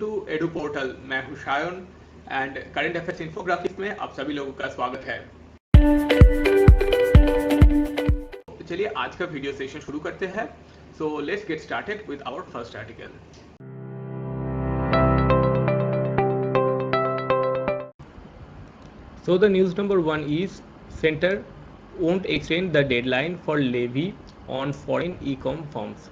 To edu portal. मैं हूं Shayan and current affairs infographics में आप सभी लोगों का स्वागत है। तो चलिए आज का वीडियो सेशन शुरू करते हैं। So let's get started with our first article. So the news number 1 is Center won't extend the deadline for levy on foreign e-com firms।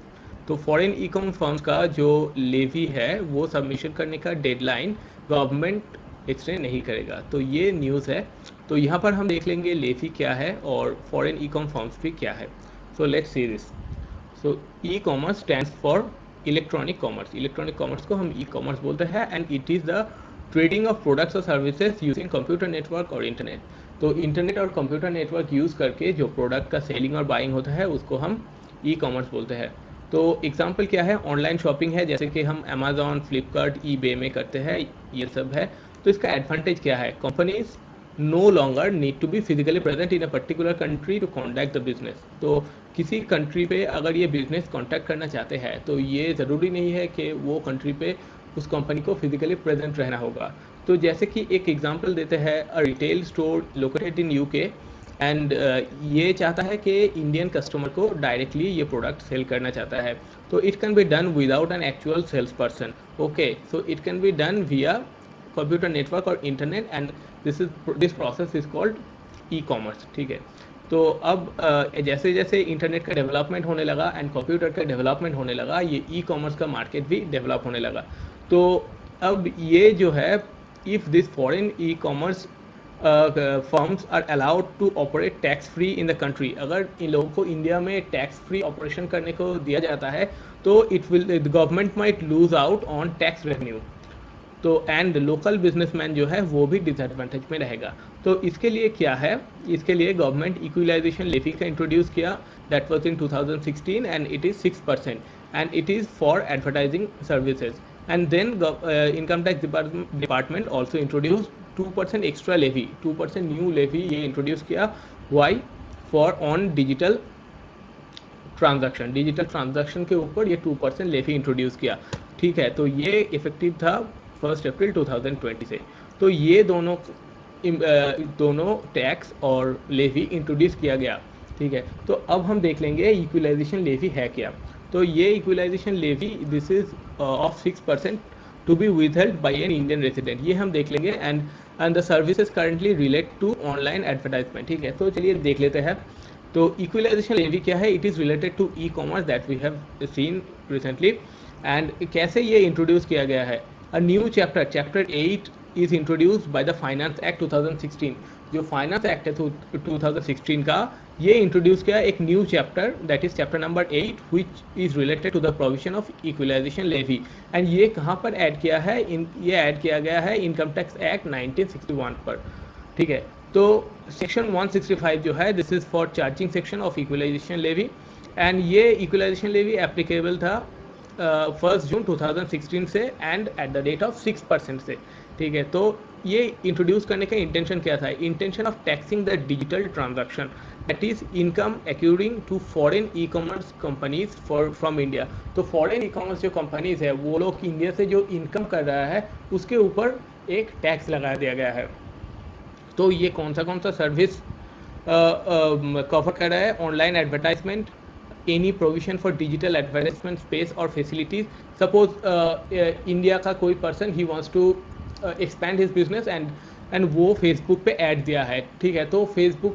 तो फॉरेन ई-कॉम फर्म्स का जो लेवी है वो सबमिशन करने का डेडलाइन गवर्नमेंट एक्सटेंड नहीं करेगा। तो ये न्यूज़ है। तो यहाँ पर हम देख लेंगे लेवी क्या है और फॉरेन ई-कॉम फर्म्स भी क्या है। So let's see this. So e commerce stands for electronic commerce. Electronic commerce को हम ई कॉमर्स बोलते हैं and it is the trading of products और सर्विसेज यूजिंग कंप्यूटर नेटवर्क और इंटरनेट। तो इंटरनेट और कंप्यूटर नेटवर्क यूज़ करके जो प्रोडक्ट का सेलिंग और बाइंग होता है उसको हम ई कॉमर्स बोलते हैं। तो एग्जांपल क्या है, ऑनलाइन शॉपिंग है, जैसे कि हम अमेजॉन, फ्लिपकार्ट, ईबे में करते हैं, ये सब है। तो इसका एडवांटेज क्या है, companies no longer need to be physically present in a particular country to conduct the business. तो किसी कंट्री पे अगर ये बिजनेस कॉन्टैक्ट करना चाहते हैं तो ये ज़रूरी नहीं है कि वो कंट्री पे उस कंपनी को फिजिकली प्रेजेंट रहना होगा। तो जैसे कि एक एग्जांपल देते हैं, a retail store located in UK and ये चाहता है कि इंडियन कस्टमर को डायरेक्टली ये प्रोडक्ट सेल करना चाहता है। तो it can be done without an actual sales person. Okay, so it can be done via computer network और internet and this process is called e commerce. ठीक है। तो अब जैसे जैसे इंटरनेट का डेवलपमेंट होने लगा एंड कंप्यूटर का डेवलपमेंट होने लगा, ये ई कॉमर्स का मार्केट भी डेवलप होने लगा। तो अब ये जो है, if this foreign e commerce firms are allowed to operate tax free in the country, अगर इन लोगों को इंडिया में टैक्स फ्री ऑपरेशन करने को दिया जाता है तो it will the government might lose out on tax revenue. तो एंड लोकल बिजनेसमैन जो है वो भी डिसएडवांटेज में रहेगा। तो इसके लिए क्या है, इसके लिए गवर्नमेंट इक्वलाइजेशन लेवी का इंट्रोड्यूस किया, that was in 2016 and it is 6% and it is for advertising services. And then income tax department also introduce 2% extra levy, 2% new levy ये इंट्रोड्यूस किया। Why? For on digital transaction, digital transaction के ऊपर ये 2% levy introduce किया। ठीक है। तो ये इफेक्टिव था 1 अप्रैल 2020 से। तो ये दोनों टैक्स और लेवी इंट्रोड्यूस किया गया। ठीक है। तो अब हम देख लेंगे इक्वलाइजेशन लेवी है क्या। तो ये equalisation levy this is of 6% to be withheld by an Indian resident, ये हम देख लेंगे। And the services currently relate to online advertisement. ठीक है। तो चलिए देख लेते हैं। तो इक्वलाइजेशन लेवी क्या है, it is related to e commerce that we have seen recently. And कैसे ये इंट्रोड्यूस किया गया है, a new chapter 8 is introduced by the finance act 2016। जो फाइनेंस एक्ट है 2016 का, ये इंट्रोड्यूस किया एक new chapter, that is chapter number 8 which is related to the provision of equalisation levy. And ये कहाँ पर ऐड किया है, ये ऐड किया गया है इनकम टैक्स एक्ट 1961 पर। ठीक है। तो सेक्शन 165 जो है, this is for charging section of equalisation levy and ये इक्वलाइजेशन लेवी एप्लीकेबल था 1 जून 2016 से and at the rate of 6% से। ठीक है। तो ये इंट्रोड्यूस करने का इंटेंशन क्या था, intention of taxing the digital transaction that is income accruing to foreign e commerce companies from India. तो फॉरेन ई कॉमर्स जो कंपनीज है वो लोग इंडिया से जो इनकम कर रहा है उसके ऊपर एक टैक्स लगा दिया गया है। तो ये कौन सा सर्विस कवर कर रहा है, online advertisement, any provision for digital advertisement space और फैसिलिटीज। सपोज इंडिया का कोई person he wants to expand his business and वो फेसबुक पे ऐड दिया है। ठीक है। तो फेसबुक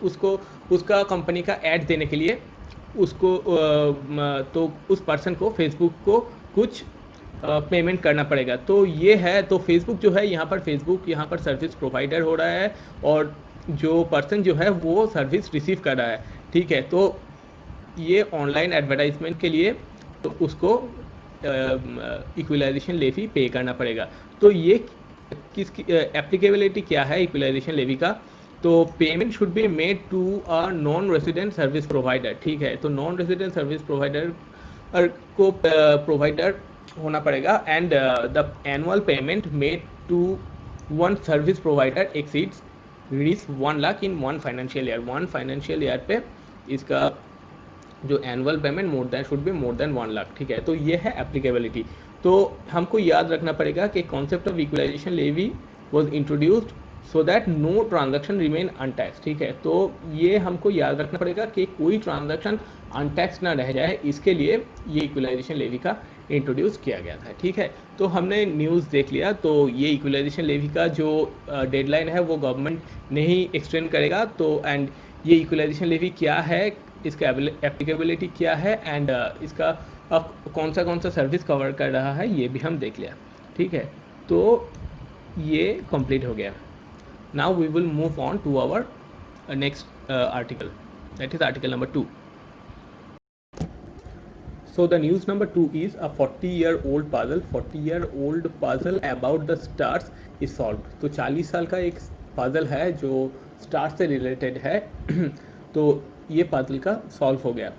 उसको उसका कंपनी का ऐड देने के लिए उसको तो उस पर्सन को फेसबुक को कुछ पेमेंट करना पड़ेगा। तो ये है, तो फेसबुक जो है यहाँ पर सर्विस प्रोवाइडर हो रहा है और जो पर्सन जो है वो सर्विस रिसीव कर रहा है। ठीक है। तो ये ऑनलाइन एडवर्टाइजमेंट के लिए तो उसको इक्वलाइजेशन लेवी पे करना पड़ेगा। तो ये किसकी एप्लीकेबिलिटी क्या है इक्वलाइजेशन लेवी का, तो payment should be made to a non resident service provider. ठीक है। तो नॉन रेजिडेंट सर्विस प्रोवाइडर को प्रोवाइडर होना पड़ेगा and the annual payment made to one service provider exceeds rupees 1 lakh in 1 financial year. 1 financial year पे इसका जो annual payment more than should be more than 1 lakh, ठीक है। तो ये है एप्लीकेबिलिटी। तो हमको याद रखना पड़ेगा कि concept of equalisation levy was introduced so that no transaction remain untax, ठीक है। तो ये हमको याद रखना पड़ेगा कि कोई ट्रांजैक्शन अनटैक्स ना रह जाए, इसके लिए ये इक्वलाइजेशन लेवी का इंट्रोड्यूस किया गया था, ठीक है। तो हमने न्यूज़ देख लिया। तो ये इक्वलाइजेशन लेवी का जो डेडलाइन है वो गवर्नमेंट नहीं एक्सटेंड करेगा। तो एंड ये इक्वलाइजेशन लेवी क्या है, इसका एप्लीकेबिलिटी क्या है, एंड इसका कौन सा सर्विस कवर कर रहा है, ये भी हम देख लिया, ठीक है। तो ये कंप्लीट हो गया। Now we will move on to our next article, that is article number 2. So the news number 2 is a 40-year-old puzzle. 40-year-old puzzle about the stars is solved. तो 40 साल का एक पजल है जो स्टार से related है। तो ये पजल का सॉल्व हो गया।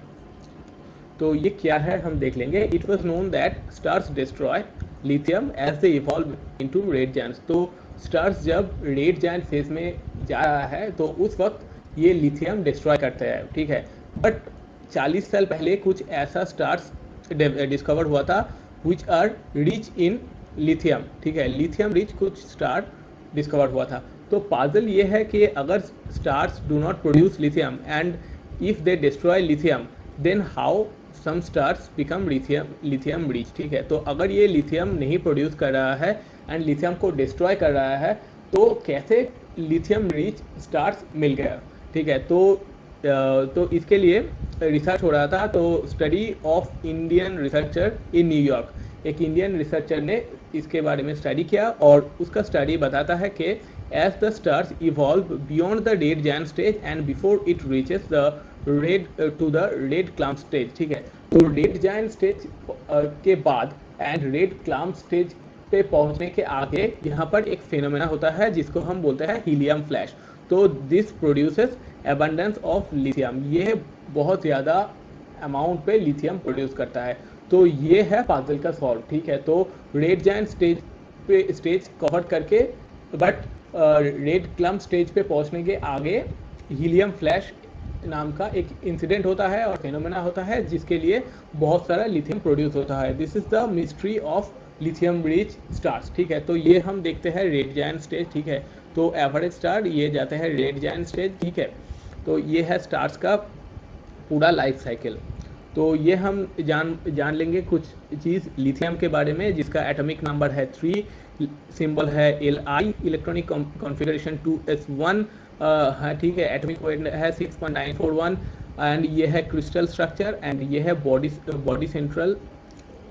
तो ये क्या है हम देख लेंगे। It was known that stars destroy lithium as they evolve into red giants. तो स्टार्स जब रेड जायंट फेज में जा रहा है तो उस वक्त ये लिथियम डिस्ट्रॉय करते हैं, ठीक है। बट 40 साल पहले कुछ ऐसा स्टार्स डिस्कवर हुआ था which are rich in lithium, ठीक है। लिथियम रिच कुछ स्टार डिस्कवर हुआ था। तो पाजल ये है कि अगर stars do not produce lithium and if they destroy lithium then how some stars become lithium rich, ठीक है। तो अगर ये लिथियम नहीं प्रोड्यूस कर रहा है एंड लिथियम को डिस्ट्रॉय कर रहा है तो कैसे लिथियम रिच स्टार्स मिल गया, ठीक है। तो इसके लिए रिसर्च हो रहा था। तो study of Indian researcher in New York, एक इंडियन रिसर्चर ने इसके बारे में स्टडी किया और उसका स्टडी बताता है कि as the stars evolve beyond the red giant stage and before it reaches the red to the red clump stage, ठीक है। तो रेड जायंट स्टेज के बाद एंड रेड क्लाम्प स्टेज पे पहुंचने के आगे यहाँ पर एक फिनोमेना होता है जिसको हम बोलते हैं हीलियम फ्लैश। तो this produces abundance of lithium, ये बहुत ज़्यादा अमाउंट पे लिथियम प्रोड्यूस करता है। तो ये है पाजल का सॉल्व, ठीक है। तो रेड जायंट स्टेज कवर करके बट रेड क्लम्प स्टेज पे पहुंचने के आगे हीलियम फ्लैश नाम का एक इंसिडेंट होता है और फेनोमेना होता है जिसके लिए बहुत सारा लिथियम प्रोड्यूस होता है। This is the mystery of lithium rich stars, ठीक है। तो ये हम देखते हैं रेड जायंट स्टेज, ठीक है। तो एवरेज स्टार ये जाते हैं रेड जायंट स्टेज, ठीक है। तो ये है स्टार्स का पूरा लाइफ साइकिल। तो ये हम जान लेंगे कुछ चीज़ लिथियम के बारे में, जिसका एटॉमिक नंबर है 3, सिंबल है Li, इलेक्ट्रॉनिक कॉन्फ़िगरेशन 2s1 है, ठीक है। एटॉमिक वेट है 6.941 एंड ये है क्रिस्टल स्ट्रक्चर एंड ये है बॉडी सेंट्रल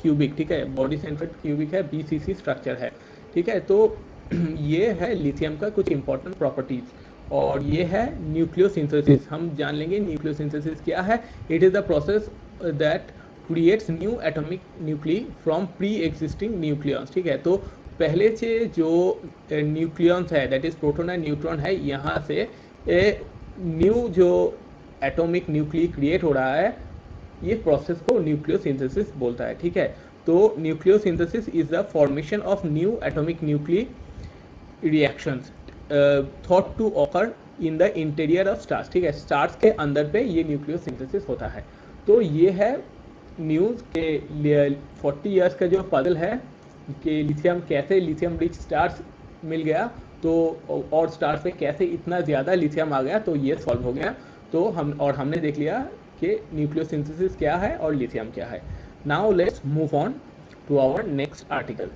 क्यूबिक, ठीक है। बॉडी सेंट्रल क्यूबिक है, BCC स्ट्रक्चर है, ठीक है। तो ये है लिथियम का कुछ इंपॉर्टेंट प्रॉपर्टीज। और ये है न्यूक्लियोसिंथेसिस। हम जान लेंगे न्यूक्लियोसिंथेसिस क्या है। It is the process that creates new atomic nuclei from pre existing nucleons, ठीक है। तो पहले से जो न्यूक्लियॉन्स है that is proton and neutron है, यहाँ से न्यू जो एटॉमिक न्यूक्ली क्रिएट हो रहा है, ये प्रोसेस को न्यूक्लियोसिंथेसिस बोलता है, ठीक है। तो nucleosynthesis is the formation of new atomic nuclei reactions thought to occur in the interior of stars, ठीक है। स्टार्स के अंदर पे ये न्यूक्लियोसिंथेसिस होता है। तो ये है न्यूज़ के 40 ईयर्स का जो पजल है कि लिथियम कैसे लिथियम रिच स्टार्स मिल गया, तो और स्टार्स पे कैसे इतना ज़्यादा लिथियम आ गया, तो ये सॉल्व हो गया। तो हमने देख लिया कि न्यूक्लियोसिंथेसिस क्या है और लिथियम क्या है। Now let's move on to our next article.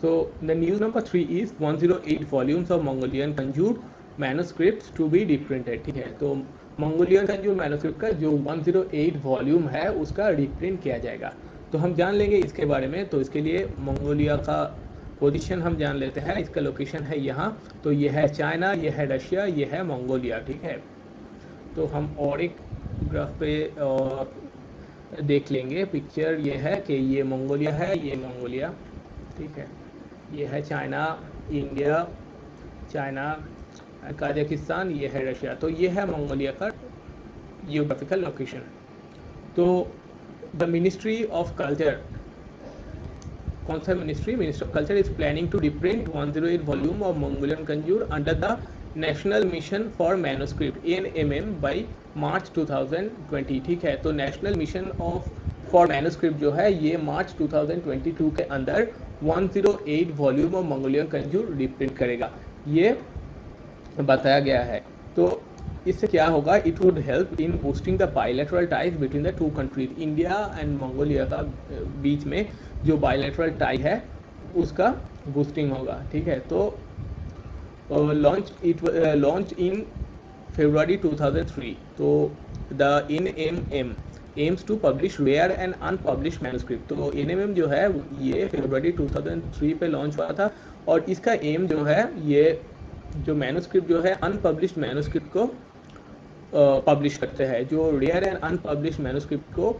So the news number 3 is 108 volumes of Mongolian conjured manuscripts to be reprinted, ठीक है। तो मंगोलियन कंज्यूर मैन्युस्क्रिप्ट का जो 108 वॉल्यूम है उसका रिप्रिंट किया जाएगा। तो हम जान लेंगे इसके बारे में। तो इसके लिए मंगोलिया का पोजीशन हम जान लेते हैं। इसका लोकेशन है यहाँ। तो ये है चाइना, ये है रशिया, ये है मंगोलिया, ठीक है। तो हम और एक ग्राफ पे देख लेंगे पिक्चर। ये है कि ये मंगोलिया है, ये मंगोलिया, ठीक है। ये है चाइना, इंडिया, चाइना, काजाकिस्तान, ये है रशिया। तो ये है मंगोलिया का जियोग्राफिकल लोकेशन। तो द मिनिस्ट्री ऑफ कल्चर, कौन सा ministry of culture is planning to reprint 108 volume of Mongolian Kanjur under the national mission for manuscript NMM by March 2020। ठीक है, तो national mission of for manuscript जो है ये मार्च 2022 के अंदर 108 volume of Mongolian Kanjur reprint करेगा, ये बताया गया है। तो इससे क्या होगा, it would help in boosting the bilateral ties between the two countries, India and Mongolia का बीच में जो बायलैटरल टाई है उसका बूस्टिंग होगा। ठीक है, तो launched in February 2003. तो the NMM aims to publish rare and unpublished manuscript। तो NMM जो है ये फरवरी 2003 पे लॉन्च हुआ था और इसका एम जो है ये जो मैन्युस्क्रिप्ट जो है अनपब्लिश्ड मैन्युस्क्रिप्ट को पब्लिश करते हैं, जो रेयर एंड अनपब्लिश्ड मैन्युस्क्रिप्ट को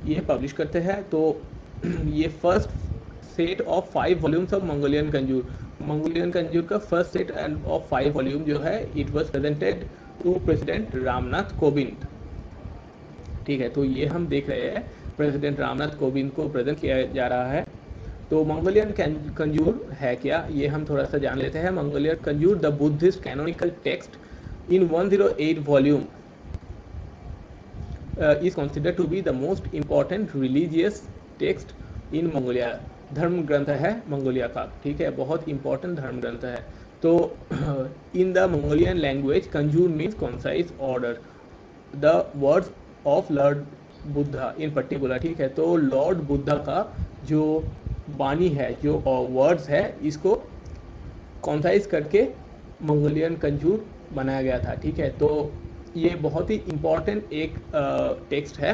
ये पब्लिश करते हैं। तो ये first set of 5 volumes of Mongolian Kanjur का फर्स्ट सेट ऑफ 5 वॉल्यूम जो है it was presented to president Ramnath Kovind. ठीक है, तो ये हम देख रहे हैं प्रेसिडेंट रामनाथ कोविंद को प्रेजेंट किया जा रहा है। तो मंगोलियन कंजूर है क्या, ये हम थोड़ा सा जान लेते हैं। Mongolian Kanjur the Buddhist canonical text in 108 volume is considered to be the most important religious text in Mongolia। धर्म ग्रंथ है मंगोलिया का, ठीक है, बहुत इंपॉर्टेंट धर्म ग्रंथ है। तो in the Mongolian language Kanjur means concise order the words of Lord Buddha in particular. ठीक है, तो लॉर्ड बुद्धा का जो वाणी है, जो वर्ड्स है, इसको कॉन्साइज करके मंगोलियन कंजूर बनाया गया था। ठीक है, तो ये बहुत ही इम्पॉर्टेंट एक टेक्स्ट है।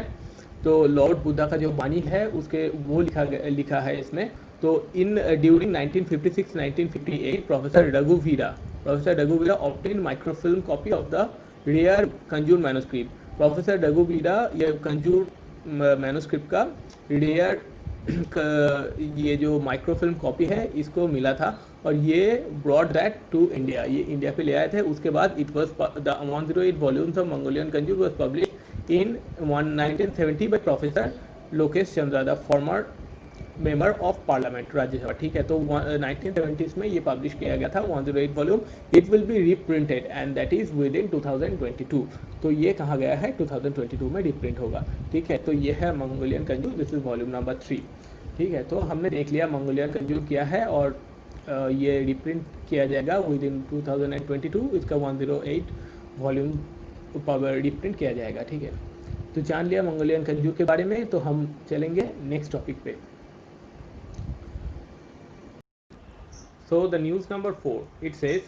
तो लॉर्ड बुद्धा का जो वाणी है उसके वो लिखा है इसमें। तो इन ड्यूरिंग 1956-1958 प्रोफेसर रघुवीरा obtain microfilm copy of the rare Kanjur manuscript. Professor रघुवीरा ये कंजूर मैन्युस्क्रिप्ट का रेयर ये जो माइक्रोफिल्म कॉपी है इसको मिला था और ये ब्रॉड दैट टू इंडिया, ये इंडिया पे ले आए थे। उसके बाद it was the 108 volumes of Mongolian Kanjur was publish in 1970 by professor Lokesh Chandra the former member of parliament Rajya Sabha. ठीक है, तो 1970s में ये पब्लिश किया गया था 108 volume. It will be reprinted and that is within 2022। तो ये कहा गया है 2022 में रीप्रिंट होगा। ठीक है, तो ये है Mongolian Kanjur, this is volume number 3। ठीक है, तो हमने देख लिया मंगोलियन कंजूर क्या है और ये रिप्रिंट किया जाएगा विद इन 2022। इसका 108 वॉल्यूम रिप्रिंट किया जाएगा। ठीक है, तो जान लिया मंगोलियन कंजूर के बारे में। तो हम चलेंगे नेक्स्ट टॉपिक पे। So the news number 4, it says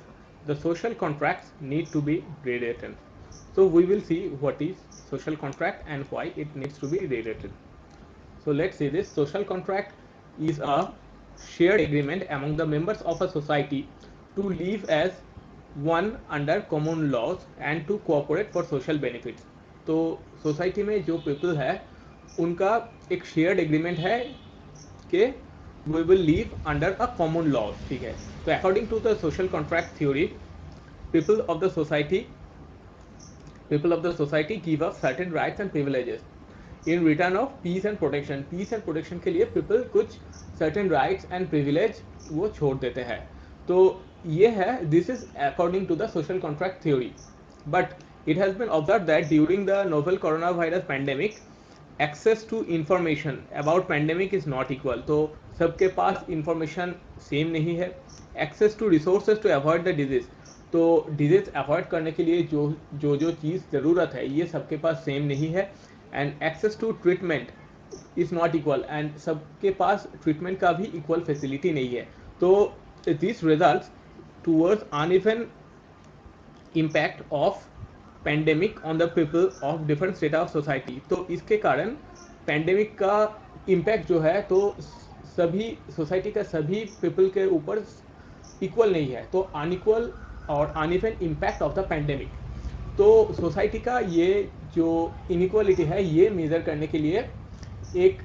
the social contracts need to be rewritten. So we will see what is social contract and why it needs to be rewritten. So let's see this. Social contract is a shared agreement among the members of a society to live as one under common laws and to cooperate for social benefits. तो society में जो people है उनका एक shared agreement है कि we will live under a common laws। ठीक है, तो according to the social contract theory, people of the society give up certain rights and privileges in return of peace and protection। peace and protection के लिए people कुछ certain rights and privilege वो छोड़ देते हैं। तो ये है, this is according to the social contract theory, but it has been observed that during the novel coronavirus pandemic access to information about pandemic is not equal। तो सबके पास information same नहीं है। Access to resources to avoid the disease, तो disease अवॉइड करने के लिए जो चीज़ ज़रूरत है ये सबके पास सेम नहीं है। And access to treatment is not equal, and सबके पास ट्रीटमेंट का भी इक्वल फैसिलिटी नहीं है। तो this results towards uneven impact of pandemic on the people of different state of society. तो इसके कारण पैंडेमिक का इम्पैक्ट जो है तो सभी सोसाइटी का सभी पीपल के ऊपर इक्वल नहीं है, तो अनइक्वल और uneven impact of the pandemic. तो सोसाइटी का ये जो इनइक्वालिटी है ये मेज़र करने के लिए एक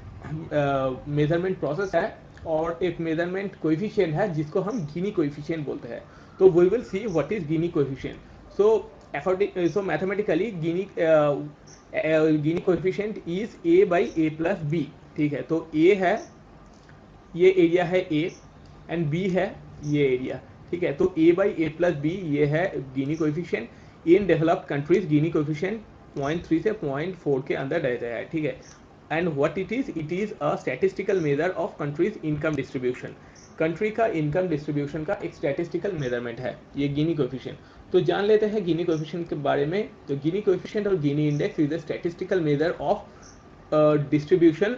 मेजरमेंट प्रोसेस है और एक मेजरमेंट कोएफिशिएंट है जिसको हम गिनी कोएफिशिएंट बोलते हैं। तो we will see what is Gini coefficient. So mathematically Gini coefficient is a by a plus b। ठीक है, तो a है, ये एरिया है a एंड b है ये एरिया। ठीक है। तो ए बाई ए प्लस बी ये है गिनी coefficient. In developed countries Guinea coefficient 0.3 से 0.4 के अंदर रहता है, ठीक है। And what it is a statistical measure of countries income distribution. Country का इनकम डिस्ट्रीब्यूशन का एक स्टैटिस्टिकल मेजरमेंट है ये गिनी कोएफिशिएंट। तो जान लेते हैं गिनी कोएफिशिएंट के बारे में। तो गिनी कोएफिशिएंट और Gini index is a statistical measure of distribution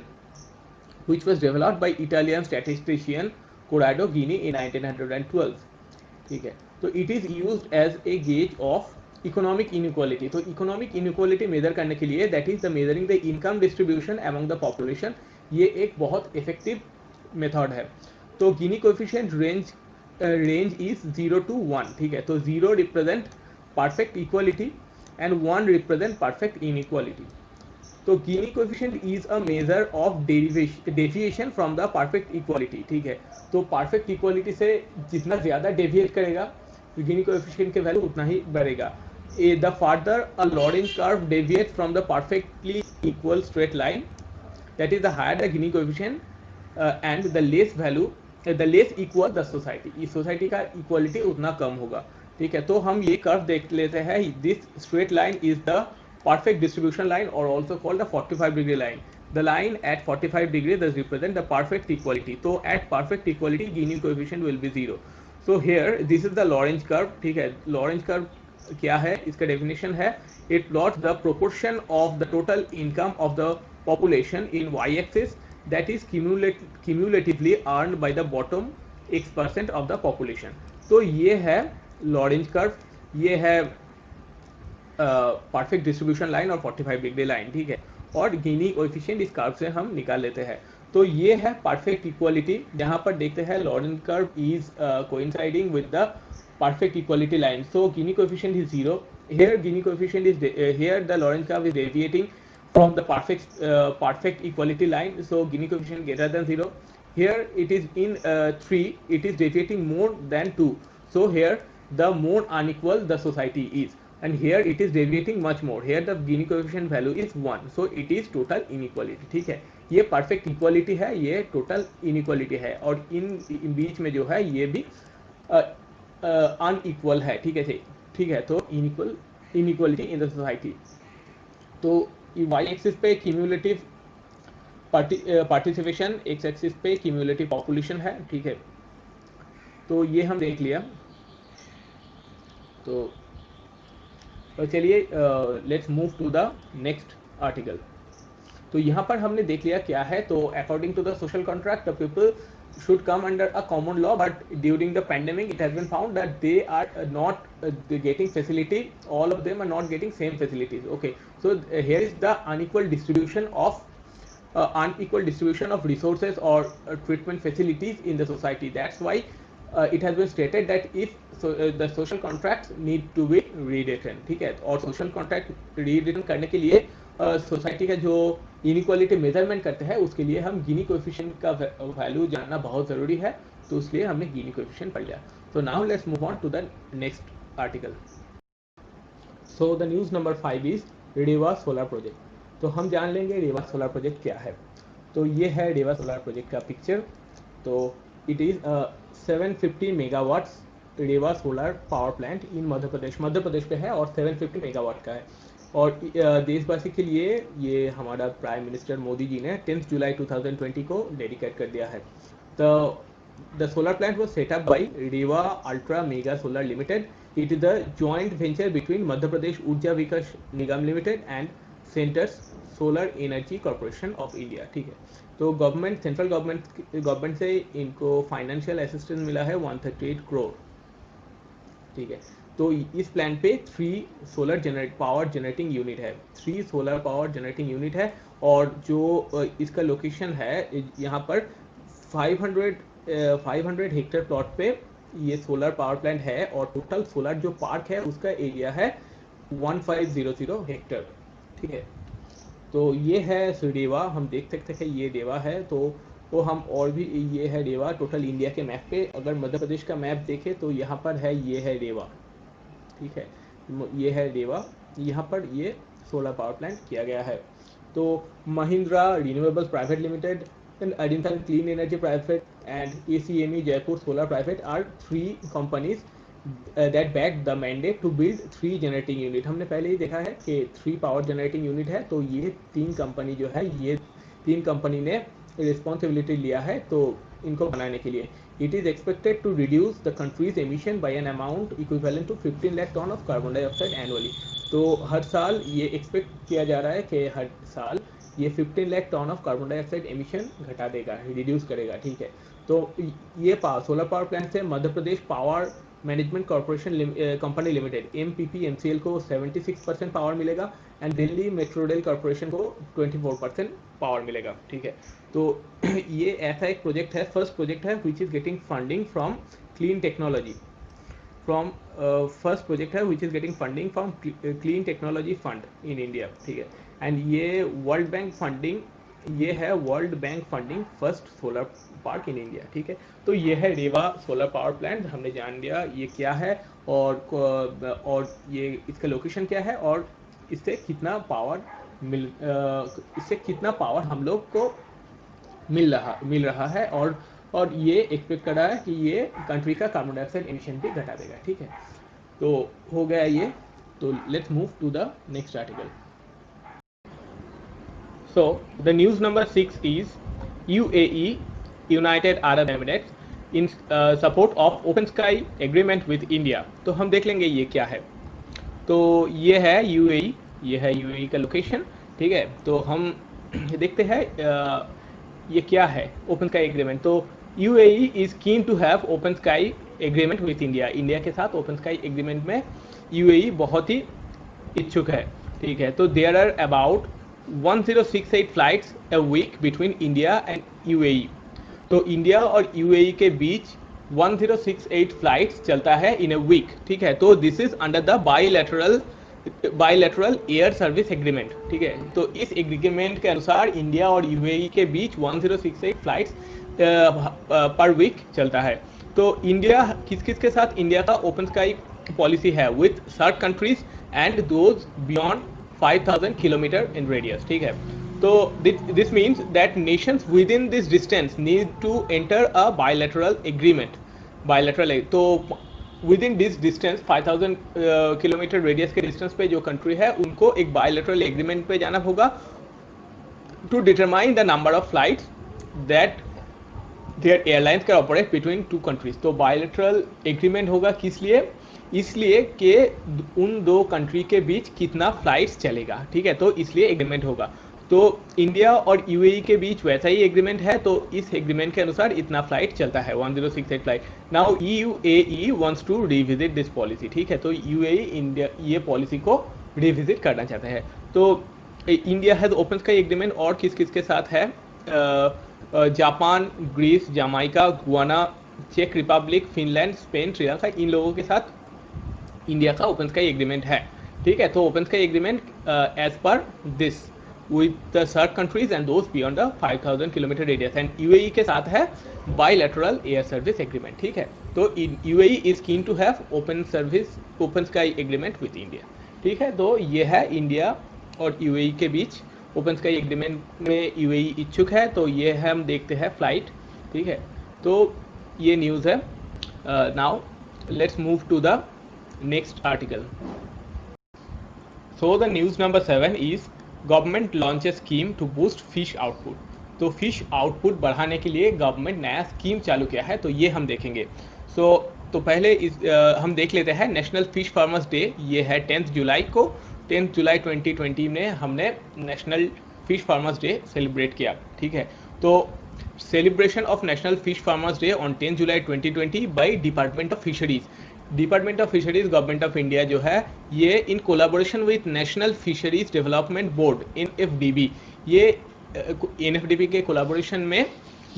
which was developed by Italian statistician Corrado Gini in 1912, ठीक है। तो it is used as a gauge of economic inequality. तो इकोनॉमिक इनइक्वालिटी मेजर करने के लिए that is the measuring the income distribution among the population, ये एक बहुत इफेक्टिव मेथड है। तो Gini coefficient range is 0 to 1, ठीक है। तो 0 represent perfect equality and 1 represent perfect inequality. तो Gini coefficient is a measure of deviation from the perfect equality, ठीक है। तो परफेक्ट इक्वालिटी से जितना ज्यादा डेविएट करेगा गिनी कोएफिशिएंट के वैल्यू उतना ही बढ़ेगा। The farther a Lorentz curve deviate from the perfectly equal straight line, that is the higher the Gini coefficient and the less value the less equal the society, इस society का equality उतना कम होगा, ठीक है। तो हम ये कर्व देख लेते हैं। This straight line is the perfect distribution line or also called the 45-degree line. The line at 45 degree does represent the perfect equality. So at perfect equality Gini coefficient will be 0. So here this is the Lorentz curve, ठीक है। Lorentz curve क्या है, इसका definition है it plots the proportion of the total income of the population in y-axis that is cumulatively earned by the bottom x% of the population. तो ये है Lorentz curve, ये है परफेक्ट डिस्ट्रीब्यूशन लाइन और 45 डिग्री लाइन, ठीक है। और गिनी coefficient इस कर्व से हम निकाल लेते हैं। तो ये है परफेक्ट इक्वालिटी, जहाँ पर देखते हैं Laurent curve is coinciding with the perfect equality line. So Gini coefficient is 0. Here Gini coefficient is here the Lorentz curve is deviating from the perfect equality line. So Gini coefficient greater than 0. Here it is in 3. It is deviating more than 2. So here the more unequal the society is, and here it is deviating much more. Here the Gini coefficient value is 1. So it is total inequality, ठीक है। ये perfect equality है, ये total inequality है, और इन बीच में जो है ये भी अनइक्वल है, ठीक है, ठीक है। तो इनइक्वालिटी इन द सोसाइटी। तो वाई एक्सिस पे क्यूमुलेटिव पार्टिसिपेशन, एक्स एक्सिस पे क्यूमुलेटिव पॉपुलेशन है, ठीक है। तो ये हम देख लिया। तो चलिए let's move to the next article. तो यहाँ पर हमने देख लिया क्या है। तो according to the social contract the people should come under a common law, but during the pandemic it has been found that they are not getting facility, all of them are not getting same facilities, okay. So here is the unequal distribution of resources or treatment facilities in the society. That's why it has been stated that if the social contracts need to be rewritten, ठीक है। और social contract rewritten करने के लिए society का जो inequality measurement करते हैं उसके लिए हम गिनी कोएफिशिएंट का वैल्यू जानना बहुत ज़रूरी है, तो इसलिए हमने गिनी कोएफिशिएंट पढ़ लिया। तो now let's move on to the next article. So the news number 5 is Rewa solar project. तो हम जान लेंगे रेवा सोलर प्रोजेक्ट क्या है। तो ये है रेवा सोलर प्रोजेक्ट का पिक्चर। तो it is 750 megawatts Rewa solar power plant in Madhya Pradesh पे है, और 750 मेगावाट का है। और देशवासी के लिए ये हमारा प्राइम मिनिस्टर मोदी जी ने 10 जुलाई 2020 को डेडिकेट कर दिया है। The solar plant was set up by Rewa Ultra Mega Solar Limited. It is a joint venture between Madhya Pradesh Urja Vikas Nigam Limited and Centers Solar Energy Corporation of India, ठीक है। तो government, central government से इनको financial assistance मिला है 138 करोड़, ठीक है। तो इस प्लांट पे 3 सोलर पावर जनरेटिंग यूनिट है, 3 सोलर पावर जनरेटिंग यूनिट है। और जो इसका लोकेशन है यहाँ पर 500 हेक्टेयर प्लॉट पे ये सोलर पावर प्लांट है, और टोटल सोलर जो पार्क है उसका एरिया है 1500 हेक्टेयर, ठीक है। तो ये है रेवा, हम देख सकते हैं ये रेवा है। तो हम और भी, ये है रेवा टोटल इंडिया के मैप पे। अगर मध्य प्रदेश का मैप देखें तो यहाँ पर है, ये है रेवा, ठीक है। ये है रेवा, यहाँ पर ये सोलर पावर प्लांट किया गया है। तो Mahindra renewables private limited and audition clean energy private and ACME Jaipur Solar Private are three companies that back the mandate to build 3 generating unit. हमने पहले ही देखा है कि 3 पावर जनरेटिंग यूनिट है, तो ये 3 कंपनी जो है, ये 3 कंपनी ने रिस्पॉन्सिबिलिटी लिया है तो इनको बनाने के लिए. It is expected to reduce the country's emission by an amount equivalent to 15 lakh ton of carbon dioxide annually. तो हर साल ये एक्सपेक्ट किया जा रहा है कि हर साल ये 15 lakh ton of carbon dioxide emission घटा देगा, रिड्यूस करेगा. ठीक है, तो ये सोलर पावर प्लांट से Madhya Pradesh power management corporation company limited MPPMCL को 76% पावर मिलेगा and Delhi metro rail corporation को 24% पावर मिलेगा. ठीक है, तो ये ऐसा एक प्रोजेक्ट है, फर्स्ट प्रोजेक्ट है which is getting funding from clean technology first project है which is getting funding from clean technology fund in India. ठीक है, एंड ये वर्ल्ड बैंक फंडिंग, ये है world bank funding first solar park in India. ठीक है, तो ये है रेवा सोलर पावर प्लांट. हमने जान लिया ये क्या है और ये इसका लोकेशन क्या है और इससे कितना पावर हम लोग को मिल रहा है और ये एक्सपेक्ट कर रहा है कि ये कंट्री का कार्बन डाइऑक्साइड एमिशन भी घटा देगा. ठीक है, तो हो गया ये. तो let's move to the next article. So the news number 6 is UAE, United Arab Emirates, in support of Open Sky Agreement with India. तो हम देख लेंगे ये क्या है. तो ये है UAE, ये है UAE का लोकेशन. ठीक है, तो हम देखते हैं ये क्या है ओपन स्काई एग्रीमेंट. तो UAE is keen to have open sky agreement with India. India के साथ ओपन स्काई एग्रीमेंट में UAE बहुत ही इच्छुक है. ठीक है, तो there are about 1068 flights a week between India and UAE. तो इंडिया और UAE के बीच 1068 फ्लाइट्स चलता है इन अ वीक. ठीक है, तो this is under the bilateral air service agreement. ठीक है, तो इस एग्रीमेंट के अनुसार इंडिया और UAE के बीच 1068 फ्लाइट्स पर वीक चलता है. तो इंडिया किस किस के साथ इंडिया का ओपन स्काई पॉलिसी है with certain countries and those beyond 5000 kilometre in radius. ठीक है, तो this means that nations within this distance need to enter a bilateral agreement. तो within this distance 5000 kilometre radius के distance पे जो country है उनको एक bilateral agreement पे जाना होगा to determine the number of flights that their airlines can operate between two countries. तो bilateral agreement होगा किस लिए? इसलिए कि उन दो कंट्री के बीच कितना फ्लाइट्स चलेगा. ठीक है, तो इसलिए एग्रीमेंट होगा. तो इंडिया और UAE के बीच वैसा ही एग्रीमेंट है, तो इस एग्रीमेंट के अनुसार इतना फ्लाइट चलता है 1068 flight. Now UAE wants to revisit this policy. ठीक है, तो UAE इंडिया ये पॉलिसी को रिविजिट करना चाहते हैं. तो India has open sky agreement और किस किस के साथ है? जापान, ग्रीस, जमाइका, गुआना, चेक रिपब्लिक, फिनलैंड, स्पेन, श्रीलंका, इन लोगों के साथ इंडिया का ओपन स्काई एग्रीमेंट है. ठीक है, तो open sky agreement as per this with the SAARC countries and those beyond the 5000 kilometer radius, and UAE के साथ है bilateral air service agreement. ठीक है, तो UAE is keen to have open sky agreement with India. ठीक है, तो ये है इंडिया और UAE के बीच ओपन स्काई एग्रीमेंट में UAE इच्छुक है. तो ये हम देखते हैं फ्लाइट. ठीक है, तो ये न्यूज़ है. Now let's move to the next article. So the news number 7 is government launch scheme to boost fish output. तो फिश आउटपुट बढ़ाने के लिए गवर्नमेंट नया स्कीम चालू किया है, तो ये हम देखेंगे. तो पहले हम देख लेते हैं नेशनल फिश फार्मर्स डे. ये है 10 जुलाई को. 10 जुलाई 2020 में हमने national fish farmers day celebrate किया. ठीक है, तो celebration of national fish farmers day on 10 July 2020 by department of fisheries. Department of fisheries government of India जो है ये in collaboration with national fisheries development board NFDB, ये NFDB के collaboration में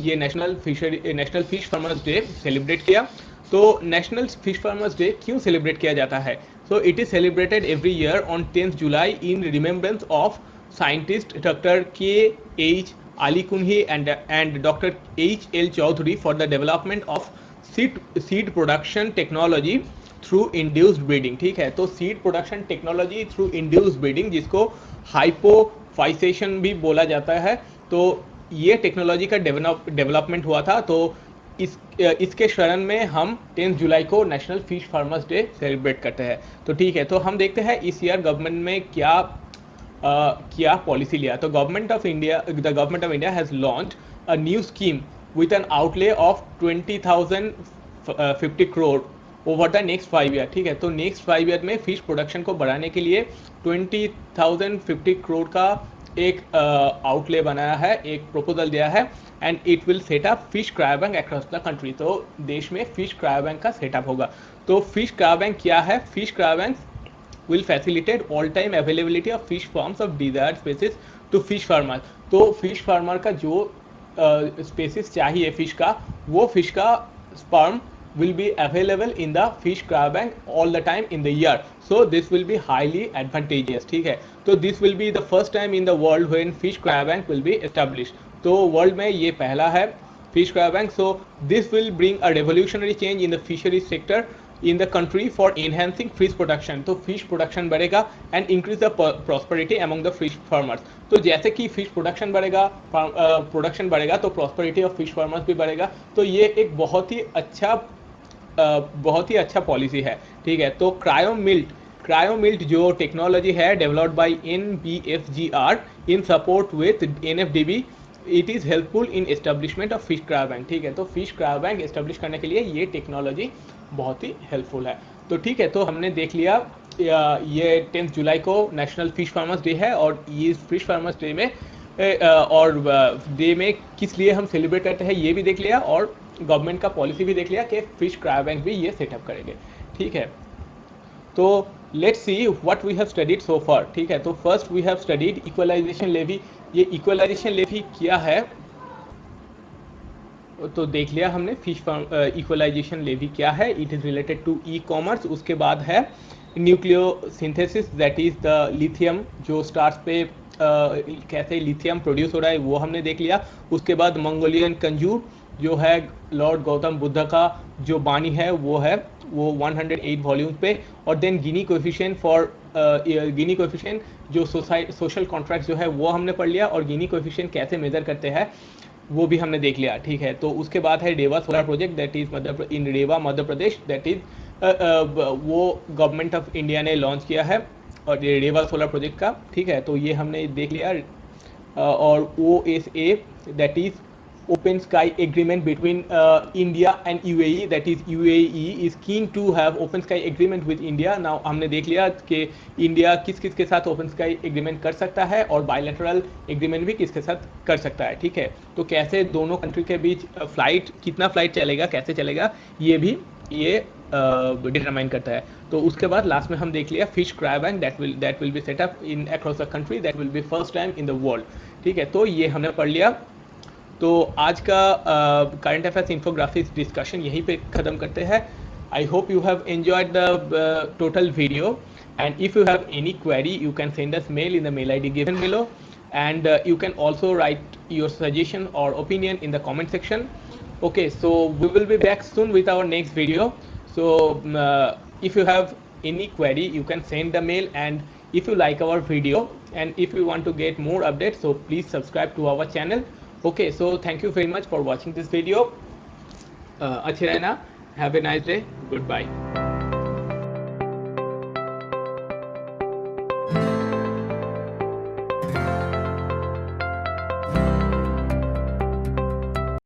ये national fish farmers day celebrate किया. तो national fish farmers day क्यों सेलिब्रेट किया जाता है? So it is celebrated every year on 10 July in remembrance of scientist doctor KH Alikuhi and Dr. HL Chaudhary for the development of seed production technology through induced breeding. ठीक है, तो seed production technology through induced breeding जिसको हाइपोफाइसेशन भी बोला जाता है, तो ये टेक्नोलॉजी का डेवलपमेंट हुआ था. तो इसके शरण में हम 10 जुलाई को national fish farmers day celebrate करते हैं। तो ठीक है, तो हम देखते हैं इस ईयर गवर्नमेंट में क्या पॉलिसी लिया। तो the government of India has launch a new scheme with an outlay of 20,050 crore over the next 5 year. ठीक है, तो नेक्स्ट 5 ईयर में फिश प्रोडक्शन को बढ़ाने के लिए 20,050 करोड़ का एक आउटले बनाया है, एक प्रपोजल दिया है, and it will set up fish cryo bank across the country. तो देश में फिश क्रायो बैंक का सेटअप होगा। तो फिश क्रायो बैंक क्या है? Fish cryo bank will facilitate all time availability of fish farms of desired species to fish farmer। तो fish farmer का जो species चाहिए fish का, वो fish का sperm will be available in the fish cryo bank all the time in the year, so this will be highly advantageous। ठीक है, तो this will be the first time in the world when fish cryo bank will be established। तो world में ये पहला है fish cryo bank। so this will bring a revolutionary change in the fisheries sector in the country for enhancing fish production। तो fish production बढ़ेगा and increase the prosperity among the fish farmers। तो जैसे कि fish production बढ़ेगा, production बढ़ेगा, तो prosperity of fish farmers भी बढ़ेगा। तो ये एक बहुत ही अच्छा पॉलिसी है। ठीक है, तो क्रायोमिल्ट जो टेक्नोलॉजी है developed by NBFGR in support with NFDB, it is helpful in establishment of fish cryo bank. ठीक है, तो फिश क्रायो बैंक एस्टेब्लिश करने के लिए ये टेक्नोलॉजी बहुत ही हेल्पफुल है। तो ठीक है, तो हमने देख लिया ये 10 जुलाई को नेशनल फिश फार्मर्स डे है, और ये फिश फार्मर्स डे में डे में किस लिए हम सेलिब्रेट करते हैं ये भी देख लिया, और गवर्नमेंट का पॉलिसी भी देख लिया कि फिश क्रायो बैंक भी ये सेटअप करेंगे। ठीक है, तो let's see what we have studied so far. ठीक है, तो first we have studied equalisation levy. ये इक्वलाइजेशन लेवी क्या है तो देख लिया हमने। फिश इक्वलाइजेशन लेवी क्या है? It is related to e commerce. उसके बाद है nucleosynthesis, that is the lithium, जो स्टार्स पे कैसे लिथियम प्रोड्यूस हो रहा है वो हमने देख लिया। उसके बाद मंगोलियन कंजूर, जो है लॉर्ड गौतम बुद्ध का जो बानी है वो 108 वॉल्यूम्स पे। और देन गिनी कोएफिशिएंट जो सोशल कॉन्ट्रैक्ट जो है वो हमने पढ़ लिया, और गिनी कोएफिशिएंट कैसे मेजर करते हैं वो भी हमने देख लिया। ठीक है, तो उसके बाद है Rewa solar project, that is in Rewa Madhya Pradesh, that is वो गवर्नमेंट ऑफ इंडिया ने लॉन्च किया है, और ये रेवा सोलर प्रोजेक्ट का। ठीक है, तो ये हमने देख लिया। और OSA, that is open sky agreement between India and UAE, that is UAE is keen to have open sky agreement with India। now हमने देख लिया कि इंडिया किस किस के साथ open sky agreement कर सकता है, और bilateral agreement भी किसके साथ कर सकता है। ठीक है, तो कैसे दोनों कंट्री के बीच कितना फ्लाइट चलेगा, कैसे चलेगा, ये भी डिटरमाइन करता है। तो उसके बाद लास्ट में हम देख लिया fish cryo bank, that will be set up in across the country, that will be first time in the world. ठीक है, तो ये हमने पढ़ लिया। तो आज का करंट अफेयर्स इन्फोग्राफिक्स डिस्कशन यहीं पे ख़त्म करते हैं। I hope you have enjoyed the total video, and if you have any query you can send us mail in the mail ID given below, and you can also write your suggestion or opinion in the comment section. Okay, so we will be back soon with our next video. So if you have any query you can send the mail, and if you like our video and if you want to get more updates, so please subscribe to our channel. Okay, so thank you very much for watching this video. अच्छे रहना, have a nice day, goodbye.